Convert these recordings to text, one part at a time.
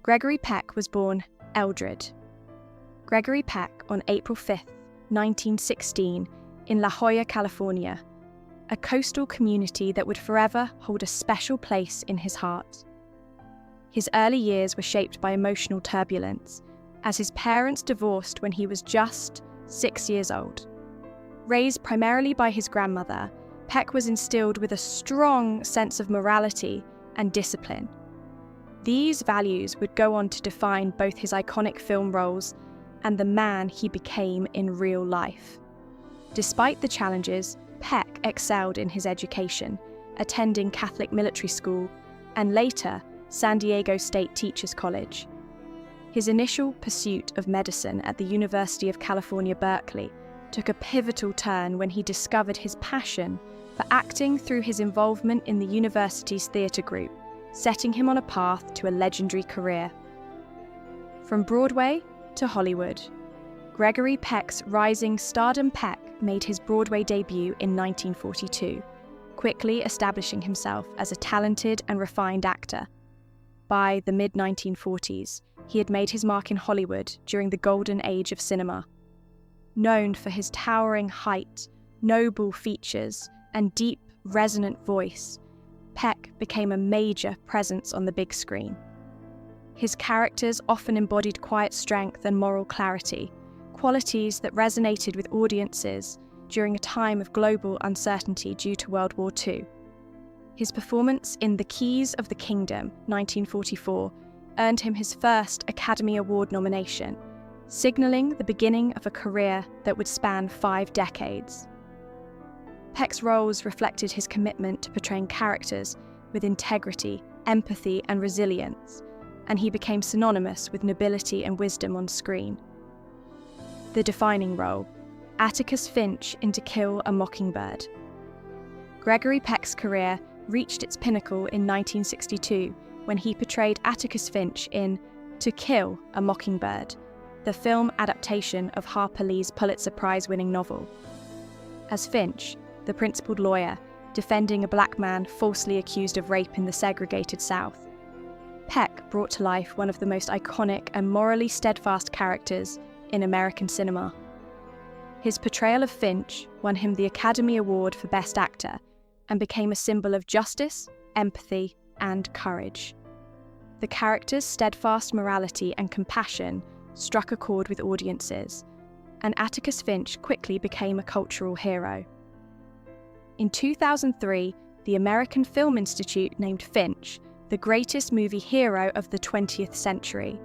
Gregory Peck was born Eldred. Gregory Peck on April 5, 1916, in La Jolla, California, a coastal community that would forever hold a special place in his heart. His early years were shaped by emotional turbulence, as his parents divorced when he was just 6 years old. Raised primarily by his grandmother, Peck was instilled with a strong sense of morality and discipline. These values would go on to define both his iconic film roles and the man he became in real life. Despite the challenges, Peck excelled in his education, attending Catholic military school and later San Diego State Teachers College. His initial pursuit of medicine at the University of California, Berkeley, took a pivotal turn when he discovered his passion for acting through his involvement in the university's theatre group, setting him on a path to a legendary career. From Broadway to Hollywood, Gregory Peck's rising stardom. Peck made his Broadway debut in 1942, quickly establishing himself as a talented and refined actor. By the mid-1940s, he had made his mark in Hollywood during the golden age of cinema. Known for his towering height, noble features, and deep, resonant voice, Peck became a major presence on the big screen. His characters often embodied quiet strength and moral clarity, qualities that resonated with audiences during a time of global uncertainty due to World War II. His performance in The Keys of the Kingdom, 1944, earned him his first Academy Award nomination, signaling the beginning of a career that would span 5 decades. Peck's roles reflected his commitment to portraying characters with integrity, empathy, and resilience, and he became synonymous with nobility and wisdom on screen. The defining role, Atticus Finch in To Kill a Mockingbird. Gregory Peck's career reached its pinnacle in 1962 when he portrayed Atticus Finch in To Kill a Mockingbird, the film adaptation of Harper Lee's Pulitzer Prize-winning novel. As Finch, the principled lawyer, defending a black man falsely accused of rape in the segregated South, Peck brought to life one of the most iconic and morally steadfast characters in American cinema. His portrayal of Finch won him the Academy Award for Best Actor and became a symbol of justice, empathy, and courage. The character's steadfast morality and compassion struck a chord with audiences, and Atticus Finch quickly became a cultural hero. In 2003, the American Film Institute named Finch the greatest movie hero of the 20th century,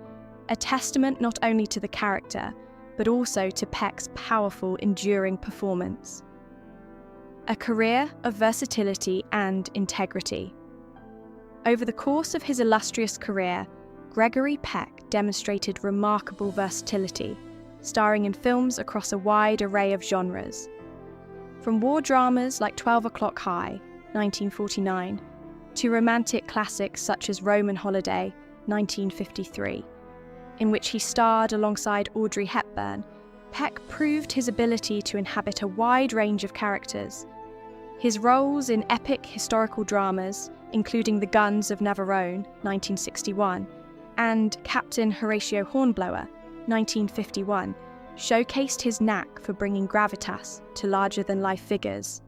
a testament not only to the character, but also to Peck's powerful, enduring performance. A career of versatility and integrity. Over the course of his illustrious career, Gregory Peck demonstrated remarkable versatility, starring in films across a wide array of genres. From war dramas like 12 O'Clock High, 1949, to romantic classics such as Roman Holiday, 1953, in which he starred alongside Audrey Hepburn, Peck proved his ability to inhabit a wide range of characters. His roles in epic historical dramas, including The Guns of Navarone, 1961, and Captain Horatio Hornblower, 1951, showcased his knack for bringing gravitas to larger-than-life figures.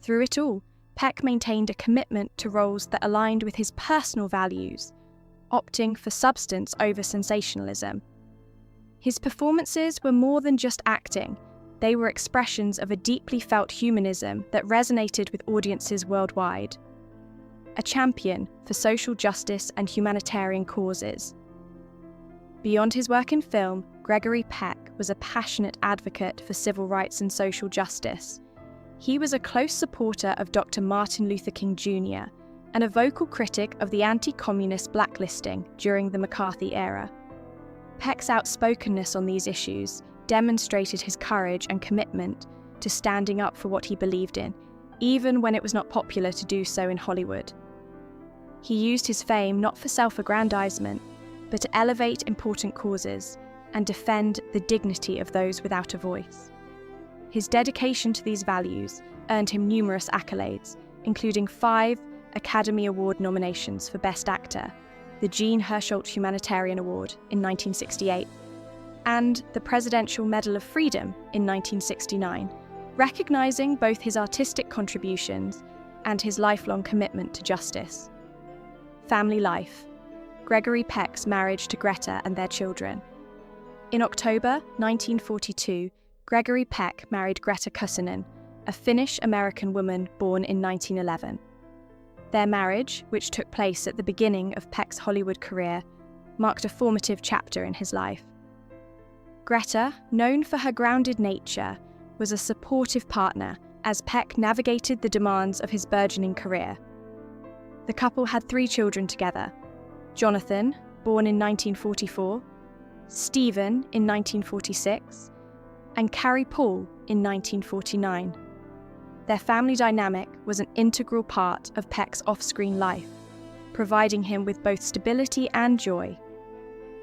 Through it all, Peck maintained a commitment to roles that aligned with his personal values, opting for substance over sensationalism. His performances were more than just acting. They were expressions of a deeply felt humanism that resonated with audiences worldwide. A champion for social justice and humanitarian causes. Beyond his work in film, Gregory Peck was a passionate advocate for civil rights and social justice. He was a close supporter of Dr. Martin Luther King Jr. and a vocal critic of the anti-communist blacklisting during the McCarthy era. Peck's outspokenness on these issues demonstrated his courage and commitment to standing up for what he believed in, even when it was not popular to do so in Hollywood. He used his fame not for self-aggrandizement, but to elevate important causes and defend the dignity of those without a voice. His dedication to these values earned him numerous accolades, including 5 Academy Award nominations for Best Actor, the Jean Hersholt Humanitarian Award in 1968, and the Presidential Medal of Freedom in 1969, recognizing both his artistic contributions and his lifelong commitment to justice. Family life. Gregory Peck's marriage to Greta and their children. In October 1942, Gregory Peck married Greta Kussinen, a Finnish-American woman born in 1911. Their marriage, which took place at the beginning of Peck's Hollywood career, marked a formative chapter in his life. Greta, known for her grounded nature, was a supportive partner as Peck navigated the demands of his burgeoning career. The couple had 3 children together: Jonathan, born in 1944, Stephen in 1946, and Carrie Paul in 1949. Their family dynamic was an integral part of Peck's off-screen life, providing him with both stability and joy.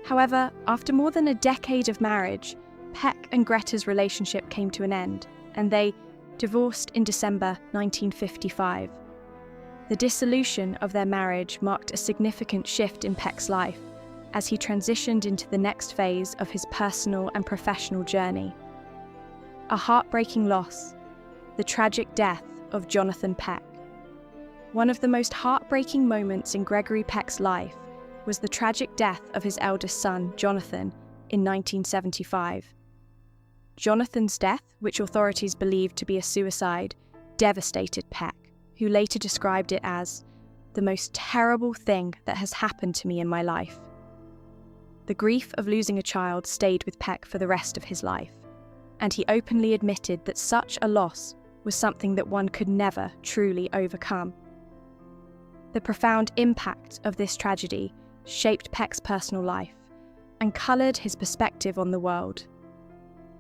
However, after more than a decade of marriage, Peck and Greta's relationship came to an end, and they divorced in December 1955. The dissolution of their marriage marked a significant shift in Peck's life as he transitioned into the next phase of his personal and professional journey. A heartbreaking loss, the tragic death of Jonathan Peck. One of the most heartbreaking moments in Gregory Peck's life was the tragic death of his eldest son, Jonathan, in 1975. Jonathan's death, which authorities believed to be a suicide, devastated Peck, who later described it as the most terrible thing that has happened to me in my life. The grief of losing a child stayed with Peck for the rest of his life, and he openly admitted that such a loss was something that one could never truly overcome. The profound impact of this tragedy shaped Peck's personal life and coloured his perspective on the world.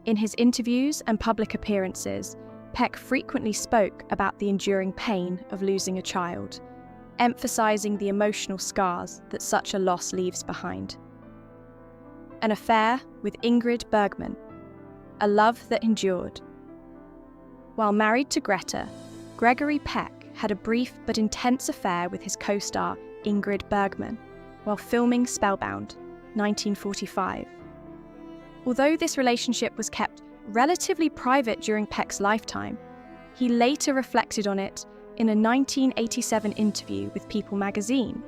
In his interviews and public appearances, Peck frequently spoke about the enduring pain of losing a child, emphasising the emotional scars that such a loss leaves behind. An affair with Ingrid Bergman, a love that endured. While married to Greta, Gregory Peck had a brief but intense affair with his co-star Ingrid Bergman while filming Spellbound, 1945. Although this relationship was kept relatively private during Peck's lifetime, he later reflected on it in a 1987 interview with People magazine.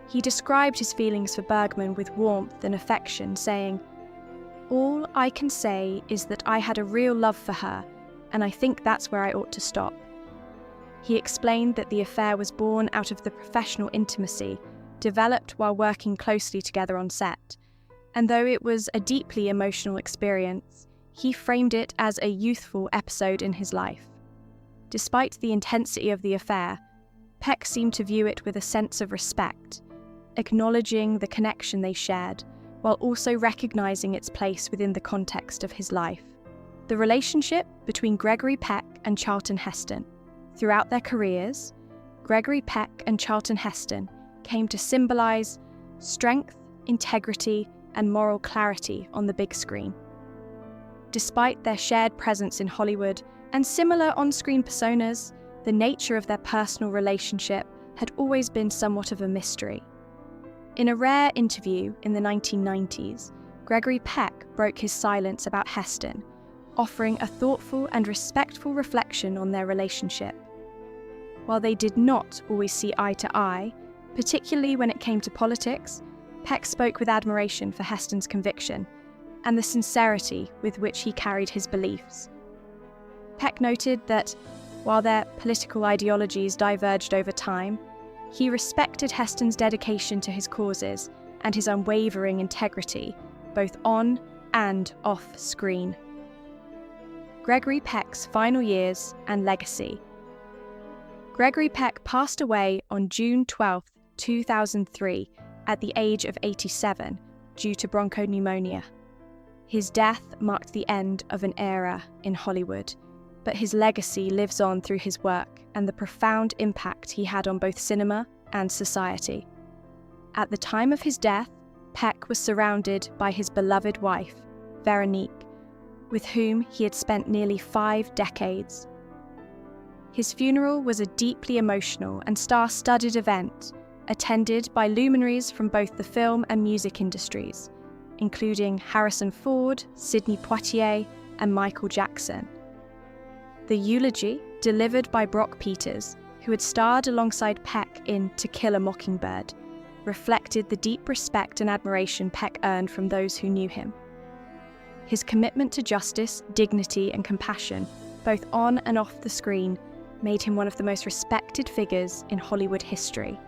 He described his feelings for Bergman with warmth and affection, saying, "All I can say is that I had a real love for her, and I think that's where I ought to stop." He explained that the affair was born out of the professional intimacy developed while working closely together on set, and though it was a deeply emotional experience, he framed it as a youthful episode in his life. Despite the intensity of the affair, Peck seemed to view it with a sense of respect, acknowledging the connection they shared, while also recognizing its place within the context of his life. The relationship between Gregory Peck and Charlton Heston. Throughout their careers, Gregory Peck and Charlton Heston came to symbolize strength, integrity, and moral clarity on the big screen. Despite their shared presence in Hollywood and similar on-screen personas, the nature of their personal relationship had always been somewhat of a mystery. In a rare interview in the 1990s, Gregory Peck broke his silence about Heston, offering a thoughtful and respectful reflection on their relationship. While they did not always see eye to eye, particularly when it came to politics, Peck spoke with admiration for Heston's conviction and the sincerity with which he carried his beliefs. Peck noted that, while their political ideologies diverged over time, he respected Heston's dedication to his causes and his unwavering integrity, both on and off screen. Gregory Peck's final years and legacy. Gregory Peck passed away on June 12, 2003, at the age of 87 due to bronchopneumonia. His death marked the end of an era in Hollywood, but his legacy lives on through his work and the profound impact he had on both cinema and society. At the time of his death, Peck was surrounded by his beloved wife, Veronique, with whom he had spent nearly 5 decades. His funeral was a deeply emotional and star-studded event, attended by luminaries from both the film and music industries, including Harrison Ford, Sidney Poitier, and Michael Jackson. The eulogy, delivered by Brock Peters, who had starred alongside Peck in To Kill a Mockingbird, reflected the deep respect and admiration Peck earned from those who knew him. His commitment to justice, dignity, and compassion, both on and off the screen, made him one of the most respected figures in Hollywood history.